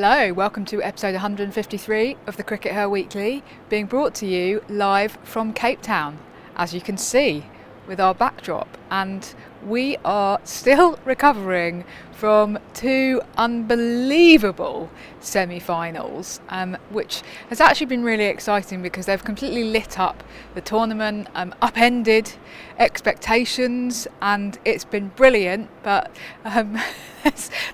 Hello, welcome to episode 153 of the CRICKETher Weekly, being brought to you live from Cape Town, as you can see with our backdrop. And we are still recovering from two unbelievable semi-finals, which has actually been really exciting because they've completely lit up the tournament, upended expectations, and it's been brilliant. But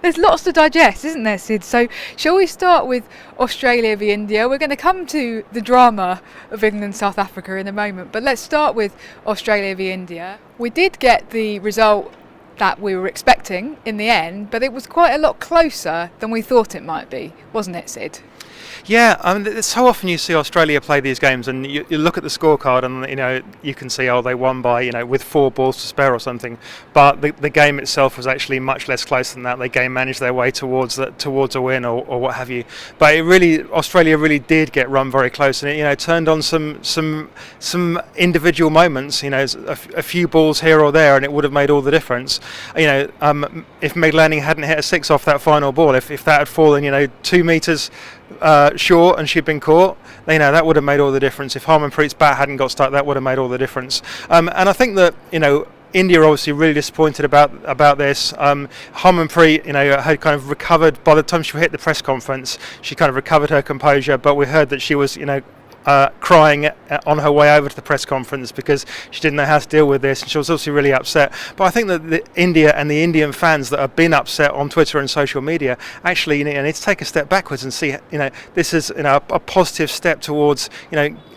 there's lots to digest, isn't there, Sid? So shall we start with Australia v India? We're going to come to the drama of England-South Africa in a moment, but let's start with Australia v India. We did get the result that we were expecting in the end, but it was quite a lot closer than we thought it might be, wasn't it, Sid? Yeah, I mean, so often you see Australia play these games and you look at the scorecard and, you can see, they won by, with 4 balls to spare or something. But the game itself was actually much less close than that. They managed their way towards a win or what have you. But Australia really did get run very close, and it, turned on some individual moments, a few balls here or there, and it would have made all the difference. If Meg Lanning hadn't hit a 6 off that final ball, if that had fallen, 2 metres short and she'd been caught, that would have made all the difference. If Harmanpreet's bat hadn't got stuck, that would have made all the difference. And I think that India are obviously really disappointed about this. Harmanpreet, had kind of recovered by the time she hit the press conference. She kind of recovered her composure, but we heard that she was, crying on her way over to the press conference because she didn't know how to deal with this, and she was obviously really upset. But I think that India and the Indian fans that have been upset on Twitter and social media actually need to take a step backwards and see this is a positive step towards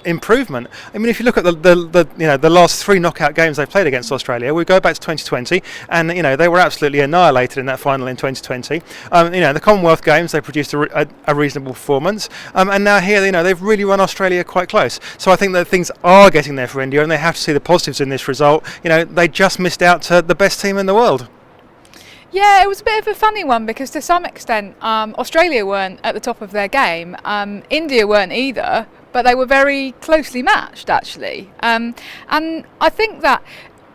improvement. I mean, if you look at the last 3 knockout games they've played against Australia, we go back to 2020, and they were absolutely annihilated in that final in 2020. The Commonwealth Games, they produced a reasonable performance, and now here they've really run Australia quite close. So I think that things are getting there for India, and they have to see the positives in this result. They just missed out to the best team in the world. Yeah, it was a bit of a funny one because to some extent Australia weren't at the top of their game, India weren't either, but they were very closely matched actually. And I think that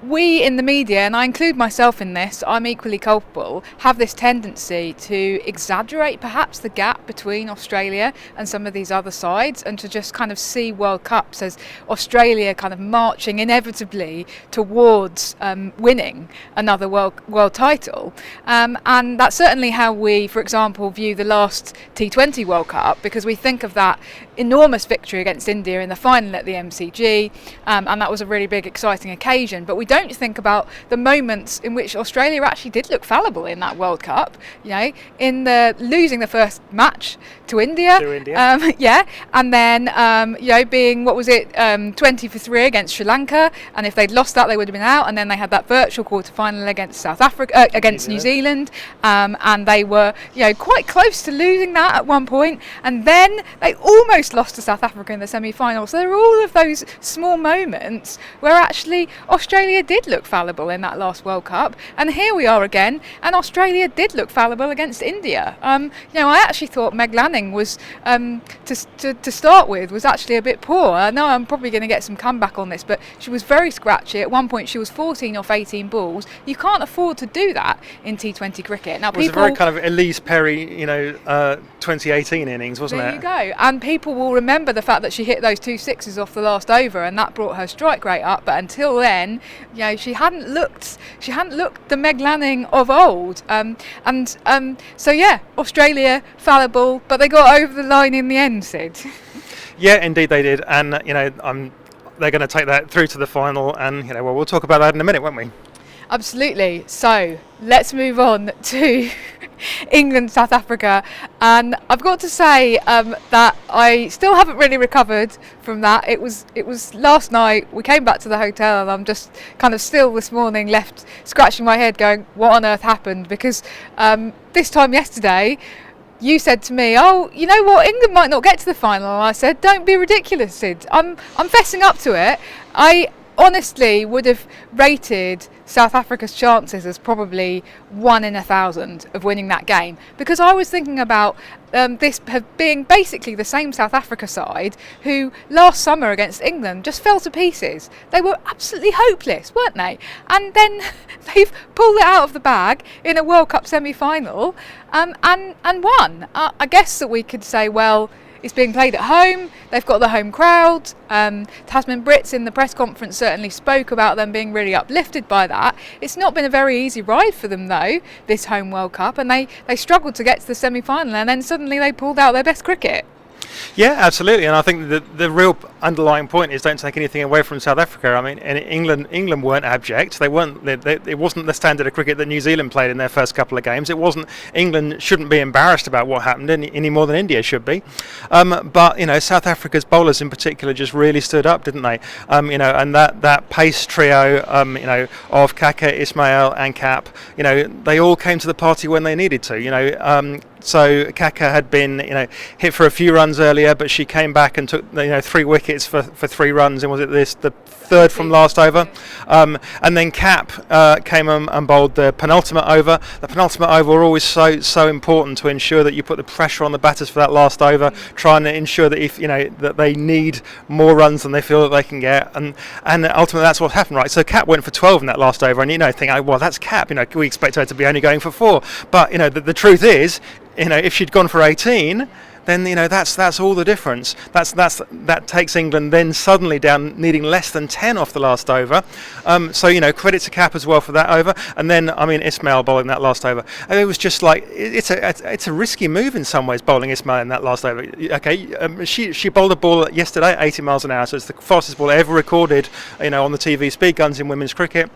we in the media, and I include myself in this, I'm equally culpable, have this tendency to exaggerate perhaps the gap between Australia and some of these other sides, and to just kind of see World Cups as Australia kind of marching inevitably towards winning another world title. And that's certainly how we, for example, view the last T20 World Cup, because we think of that enormous victory against India in the final at the MCG, and that was a really big, exciting occasion. But we don't think about the moments in which Australia actually did look fallible in that World Cup. In the losing the first match to India. And then being 20 for 3 against Sri Lanka, and if they'd lost that, they would have been out. And then they had that virtual quarter-final against South Africa, against New Zealand, and they were quite close to losing that at one point. And then they almost lost to South Africa in the semi-final. So there are all of those small moments where actually Australia did look fallible in that last World Cup, and here we are again, and Australia did look fallible against India. I actually thought Meg Lanning was to start with was actually a bit poor. I know I'm probably going to get some comeback on this, but she was very scratchy. At one point she was 14 off 18 balls. You can't afford to do that in T20 cricket. Now, it was a very kind of Elise Perry 2018 innings, wasn't it? There you go. And people will remember the fact that she hit those 2 sixes off the last over, and that brought her strike rate up. But until then, she hadn't looked the Meg Lanning of old. Australia fallible, but they got over the line in the end, Sid. Yeah, indeed they did, and they're going to take that through to the final, and we'll talk about that in a minute, won't we? Absolutely. So let's move on to England, South Africa, and I've got to say that I still haven't really recovered from that. It was last night. We came back to the hotel, and I'm just kind of still this morning left scratching my head, going, "What on earth happened?" Because this time yesterday, you said to me, "Oh, you know what? England might not get to the final." And I said, "Don't be ridiculous, Sid. I'm fessing up to it. honestly would have rated South Africa's chances as probably 1 in 1,000 of winning that game, because I was thinking about this being basically the same South Africa side who last summer against England just fell to pieces. They were absolutely hopeless, weren't they? And then they've pulled it out of the bag in a World Cup semi-final and won. I guess that we could say, well, it's being played at home, they've got the home crowd. Tasman Brits in the press conference certainly spoke about them being really uplifted by that. It's not been a very easy ride for them though, this home World Cup, and they struggled to get to the semi-final, and then suddenly they pulled out their best cricket. Yeah, absolutely, and I think the real underlying point is don't take anything away from South Africa. I mean, and England weren't abject. They weren't. It wasn't the standard of cricket that New Zealand played in their first couple of games. It wasn't. England shouldn't be embarrassed about what happened any more than India should be. But South Africa's bowlers in particular just really stood up, didn't they? And that pace trio, of Kaka, Ismail, and Cap, they all came to the party when they needed to. So Kaka had been, hit for a few runs earlier, but she came back and took, 3 wickets for 3 runs. And was it the third from last over? And then Cap came and bowled the penultimate over. The penultimate over are always so important to ensure that you put the pressure on the batters for that last over, trying to ensure that if that they need more runs than they feel that they can get, and ultimately that's what happened, right? So Cap went for 12 in that last over, and think, oh, well, that's Cap. We expect her to be only going for 4, but the truth is, if she'd gone for 18, then that's all the difference. That takes England then suddenly down, needing less than 10 off the last over. So credit to Cap as well for that over. And then Ismail bowling that last over. And it was just like it's a risky move in some ways, bowling Ismail in that last over. Okay, she bowled a ball yesterday at 80 miles an hour, so it's the fastest ball ever recorded, on the TV speed guns in women's cricket.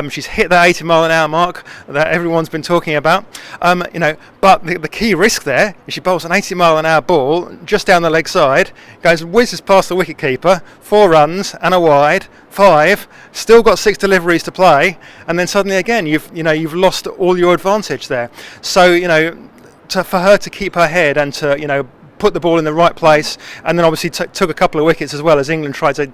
She's hit that 80 mile an hour mark that everyone's been talking about. But the key risk there is she bowls an 80 mile an hour ball just down the leg side, goes whizzes past the wicket keeper, 4 runs and a wide, 5, still got 6 deliveries to play, and then suddenly again you've lost all your advantage there. So for her to keep her head and to put the ball in the right place, and then obviously took a couple of wickets as well as England tried to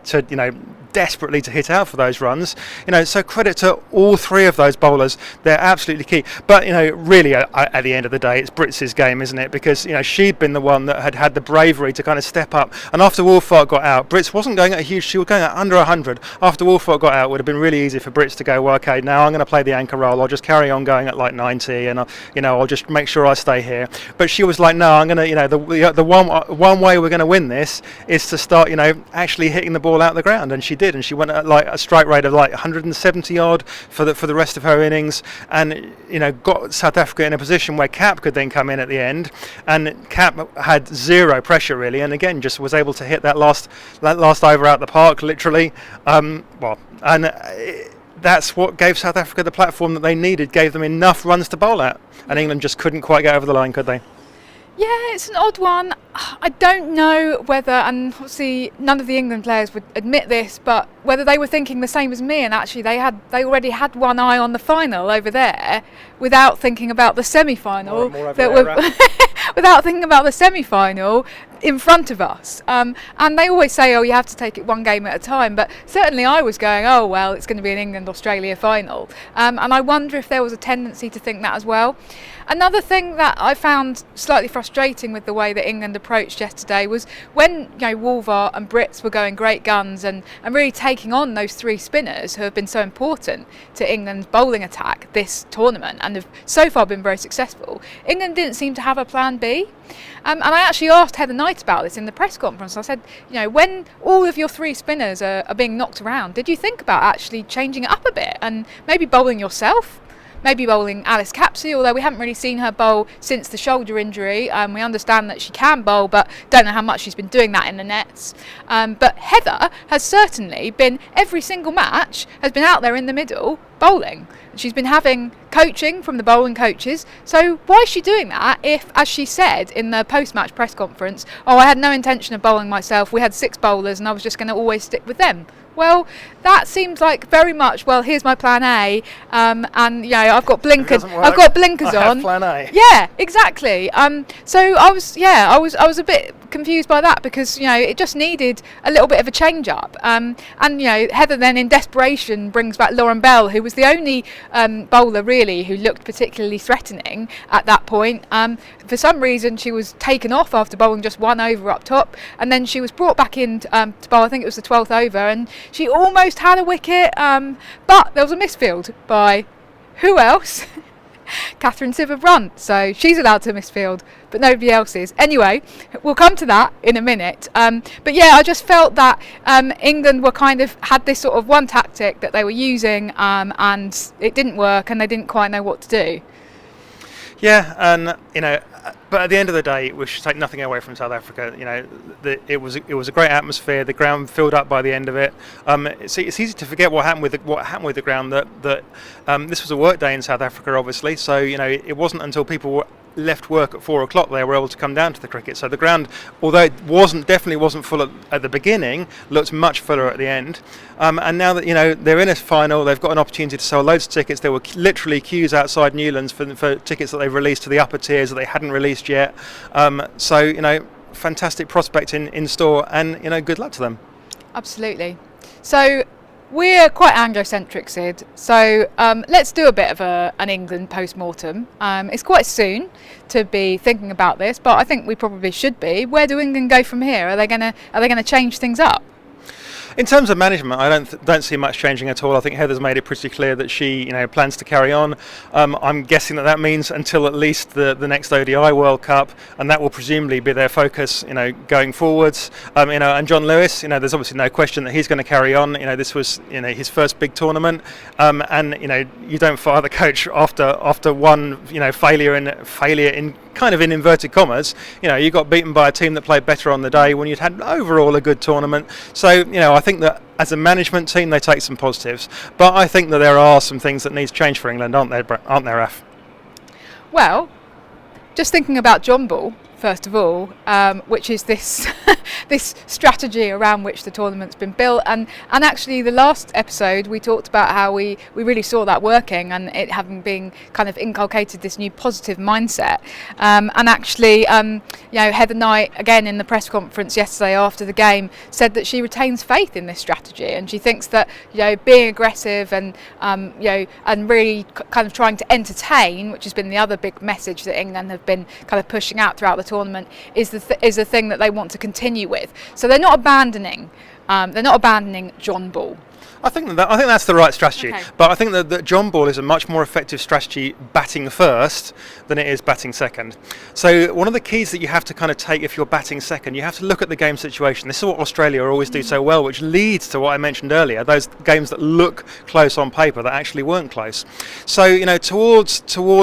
desperately to hit out for those runs. So credit to all 3 of those bowlers. They're absolutely key. But really at the end of the day, it's Brits' game, isn't it? Because she'd been the one that had the bravery to kind of step up. And after Wolfart got out, Brits wasn't going at a huge. She was going at under 100. After Wolfart got out, it would have been really easy for Brits to go, well, okay, now I'm going to play the anchor role. I'll just carry on going at like 90, and I'll just make sure I stay here. But she was like, no, I'm going to the one way we're going to win this is to start actually hitting the ball out the ground, and she did, and she went at like a strike rate of like 170 odd for the rest of her innings, and got South Africa in a position where Cap could then come in at the end, and Cap had 0 pressure really, and again just was able to hit that last over out the park literally. That's what gave South Africa the platform that they needed, gave them enough runs to bowl at, and England just couldn't quite get over the line, could they? Yeah, it's an odd one. I don't know whether, and obviously none of the England players would admit this, but whether they were thinking the same as me, and actually they already had one eye on the final over there, without thinking about the semi-final. Without thinking about the semi-final in front of us. And they always say, oh, you have to take it one game at a time. But certainly I was going, oh, well, it's going to be an England-Australia final. And I wonder if there was a tendency to think that as well. Another thing that I found slightly frustrating with the way that England approached yesterday was when Wolfart and Brits were going great guns and really taking on those 3 spinners who have been so important to England's bowling attack this tournament and have so far been very successful. England didn't seem to have a plan B. And I actually asked Heather Knight about this in the press conference. I said, when all of your 3 spinners are being knocked around, did you think about actually changing it up a bit and maybe bowling yourself? Maybe bowling Alice Capsey, although we haven't really seen her bowl since the shoulder injury. We understand that she can bowl, but don't know how much she's been doing that in the nets. But Heather has certainly been, every single match, has been out there in the middle bowling. She's been having coaching from the bowling coaches. So why is she doing that if, as she said in the post-match press conference, oh, I had no intention of bowling myself. We had 6 bowlers and I was just going to always stick with them. Well, that seems like very much, well, here's my plan A, and I've got blinkers. I have on. plan A. Yeah, exactly. So I was a bit confused by that, because it just needed a little bit of a change up. And Heather then in desperation brings back Lauren Bell, who was the only bowler really who looked particularly threatening at that point. For some reason she was taken off after bowling just one over up top, and then she was brought back in to bowl, I think it was the 12th over, and she almost had a wicket, but there was a misfield by who else? Catherine Sciver-Brunt, so she's allowed to misfield, but nobody else is. Anyway, we'll come to that in a minute. But yeah, I just felt that England were had this sort of one tactic that they were using, and it didn't work, and they didn't quite know what to do. Yeah, and but at the end of the day, we should take nothing away from South Africa. It was a great atmosphere. The ground filled up by the end of it. It's easy to forget what happened with the ground. That this was a work day in South Africa, obviously. So it wasn't until people left work at 4 o'clock they were able to come down to the cricket. So the ground, although it definitely wasn't full at the beginning, looked much fuller at the end. And now that they're in a final, they've got an opportunity to sell loads of tickets. There were literally queues outside Newlands for tickets that they've released to the upper tiers that they hadn't released yet. So fantastic prospect in store, and good luck to them. Absolutely. So we're quite Anglo-centric, Sid, so let's do a bit of an England post-mortem. It's quite soon to be thinking about this, but I think we probably should be. Where do England go from here? Are they gonna change things up? In terms of management, I don't see much changing at all. I think Heather's made it pretty clear that she plans to carry on. I'm guessing that means until at least the next ODI World Cup, and that will presumably be their focus going forwards. And John Lewis, there's obviously no question that he's going to carry on. This was his first big tournament, and you don't fire the coach after one failure in kind of in inverted commas. You got beaten by a team that played better on the day when you'd had overall a good tournament. So I think that as a management team they take some positives, but I think that there are some things that need to change for England, aren't there, Raf? Well, just thinking about John Ball first of all, which is this this strategy around which the tournament's been built, and actually the last episode we talked about how we really saw that working, and it having been kind of inculcated this new positive mindset, and actually Heather Knight again in the press conference yesterday after the game said that she retains faith in this strategy, and she thinks that being aggressive and and really kind of trying to entertain, which has been the other big message that England have been kind of pushing out throughout the tournament, is the thing that they want to continue with. So they're not abandoning John Ball. I think that's the right strategy, okay. But I think that John Ball is a much more effective strategy batting first than it is batting second. So one of the keys that you have to kind of take if you're batting second, you have to look at the game situation. This is what Australia always do so well, which leads to what I mentioned earlier, those games that look close on paper that actually weren't close. So towards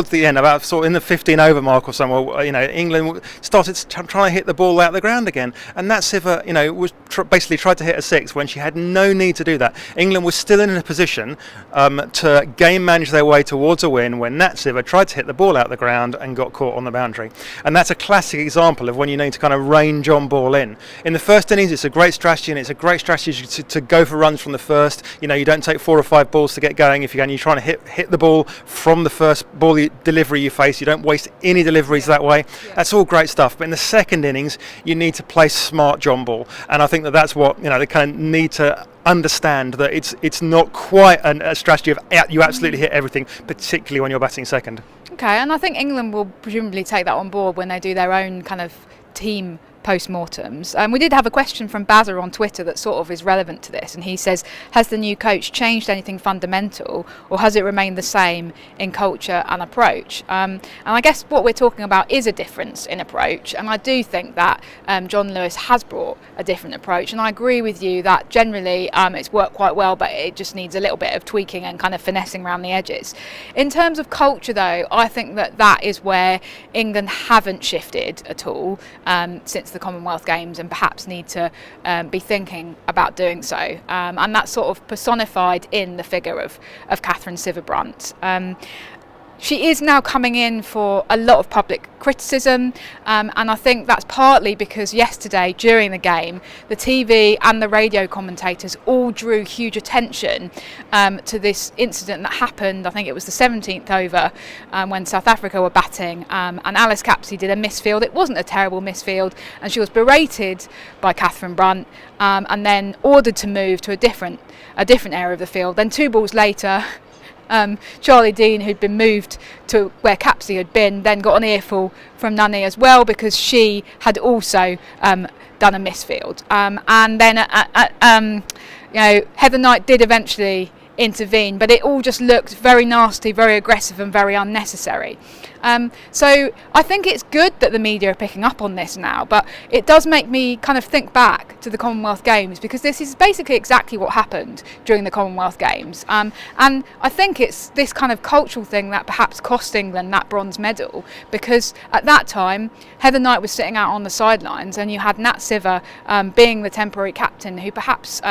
the end, about sort of in the 15 over mark or somewhere, England started trying to hit the ball out of the ground again, and that Sciver was basically tried to hit a six when she had no need to do that. England was still in a position to game manage their way towards a win when Nat Sciver tried to hit the ball out of the ground and got caught on the boundary. And that's a classic example of when you need to kind of rein John Ball in. In the first innings, it's a great strategy, and it's a great strategy to go for runs from the first. You don't take 4 or 5 balls to get going. If you're trying to hit the ball from the first ball delivery you face, you don't waste any deliveries that way. Yeah. That's all great stuff. But in the second innings, you need to play smart John Ball, and I think that's what they kind of need to understand, that it's not quite a strategy of you absolutely hit everything, particularly when you're batting second. Okay, and I think England will presumably take that on board when they do their own kind of team post-mortems. We did have a question from Bazza on Twitter that sort of is relevant to this, and he says, has the new coach changed anything fundamental, or has it remained the same in culture and approach? And I guess what we're talking about is a difference in approach, and I do think that John Lewis has brought a different approach, and I agree with you that generally it's worked quite well, but it just needs a little bit of tweaking and kind of finessing around the edges. In terms of culture though, I think that is where England haven't shifted at all since the Commonwealth Games, and perhaps need to be thinking about doing so, and that's sort of personified in the figure of Catherine Sciver-Brunt. she is now coming in for a lot of public criticism, and I think that's partly because yesterday during the game the TV and the radio commentators all drew huge attention to this incident that happened. I think it was the 17th over when South Africa were batting, and Alice Capsey did a misfield. It wasn't a terrible misfield, and she was berated by Catherine Brunt and then ordered to move to a different area of the field. Then 2 balls later, Charlie Dean, who'd been moved to where Capsey had been, then got an earful from Nunny as well, because she had also done a misfield. And then Heather Knight did eventually intervene, but it all just looked very nasty, very aggressive and very unnecessary. So I think it's good that the media are picking up on this now, but it does make me kind of think back to the Commonwealth Games, because this is basically exactly what happened during the Commonwealth Games, and I think it's this kind of cultural thing that perhaps cost England that bronze medal, because at that time Heather Knight was sitting out on the sidelines and you had Nat Siver being the temporary captain, who perhaps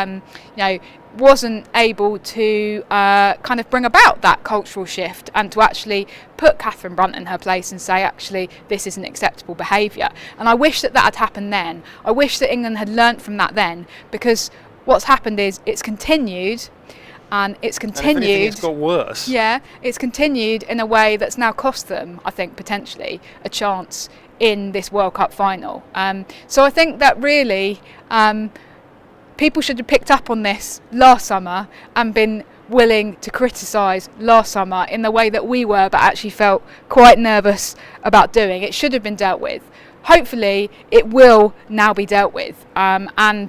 wasn't able to kind of bring about that cultural shift and to actually put Catherine Brunt in her place and say, actually, this isn't acceptable behaviour. And I wish that had happened then. I wish that England had learnt from that then, because what's happened is it's continued. And it's continued. And if anything, it's got worse. Yeah, it's continued in a way that's now cost them, I think, potentially a chance in this World Cup final. So I think that really people should have picked up on this last summer and been willing to criticise last summer in the way that we were, but actually felt quite nervous about doing. It should have been dealt with. Hopefully it will now be dealt with, and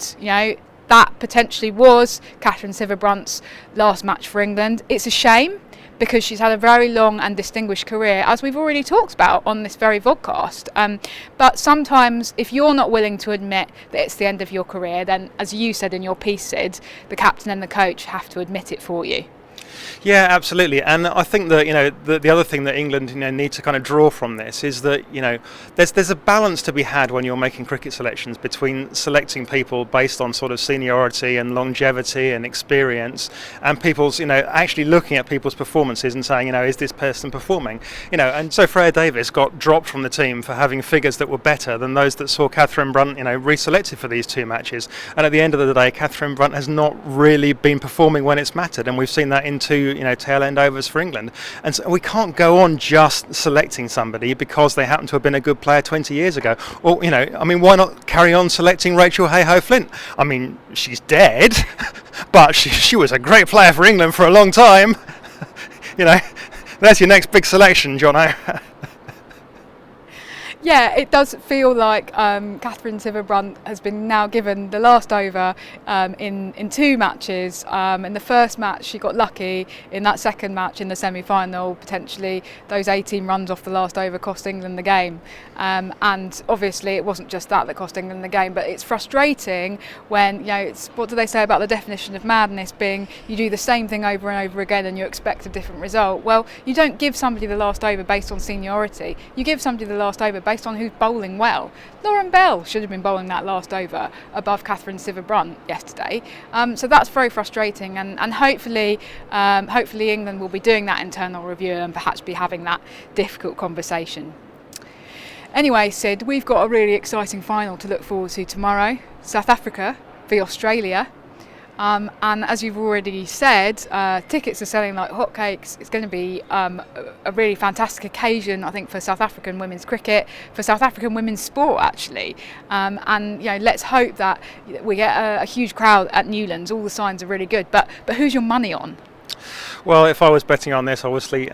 that potentially was Catherine Sciver-Brunt's last match for England. It's a shame, because she's had a very long and distinguished career, as we've already talked about on this very vodcast. But sometimes, if you're not willing to admit that it's the end of your career, then, as you said in your piece, Sid, the captain and the coach have to admit it for you. Yeah, absolutely. And I think that the other thing that England need to kind of draw from this is that there's a balance to be had when you're making cricket selections between selecting people based on sort of seniority and longevity and experience, and people's actually looking at people's performances and saying is this person performing, and so Freya Davis got dropped from the team for having figures that were better than those that saw Catherine Brunt reselected for these 2 matches. And at the end of the day, Catherine Brunt has not really been performing when it's mattered, and we've seen that in 2 tail end overs for England. And so we can't go on just selecting somebody because they happen to have been a good player 20 years ago. Or why not carry on selecting Rachel Hayhoe Flint? I mean, she's dead, but she was a great player for England for a long time. There's your next big selection, Jono. Yeah, it does feel like Catherine Sciver-Brunt has been now given the last over in 2 matches. In the first match she got lucky. In that second match in the semi-final, potentially those 18 runs off the last over cost England the game. And obviously it wasn't just that cost England the game, but it's frustrating when it's, what do they say about the definition of madness being you do the same thing over and over again and you expect a different result. Well, you don't give somebody the last over based on seniority. You give somebody the last over based on who's bowling well. Lauren Bell should have been bowling that last over above Catherine Sciver-Brunt yesterday. So that's very frustrating, and hopefully England will be doing that internal review and perhaps be having that difficult conversation. Anyway, Sid, we've got a really exciting final to look forward to tomorrow. South Africa v Australia. And as you've already said, tickets are selling like hotcakes. It's going to be a really fantastic occasion, I think, for South African women's cricket, for South African women's sport, actually. And let's hope that we get a huge crowd at Newlands. All the signs are really good. But who's your money on? Well, if I was betting on this, obviously,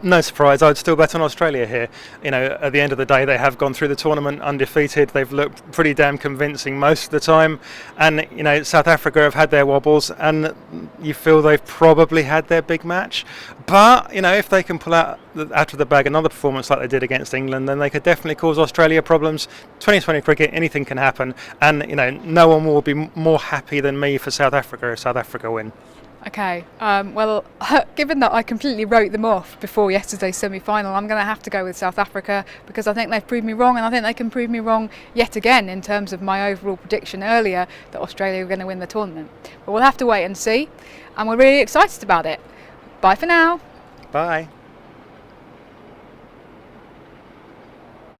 no surprise, I'd still bet on Australia here. At the end of the day, they have gone through the tournament undefeated. They've looked pretty damn convincing most of the time. And, South Africa have had their wobbles, and you feel they've probably had their big match. But, if they can pull out of the bag another performance like they did against England, then they could definitely cause Australia problems. 2020 cricket, anything can happen. And, no one will be more happy than me for South Africa if South Africa win. Okay, well, given that I completely wrote them off before yesterday's semi-final, I'm going to have to go with South Africa, because I think they've proved me wrong, and I think they can prove me wrong yet again in terms of my overall prediction earlier that Australia were going to win the tournament. But we'll have to wait and see, and we're really excited about it. Bye for now. Bye.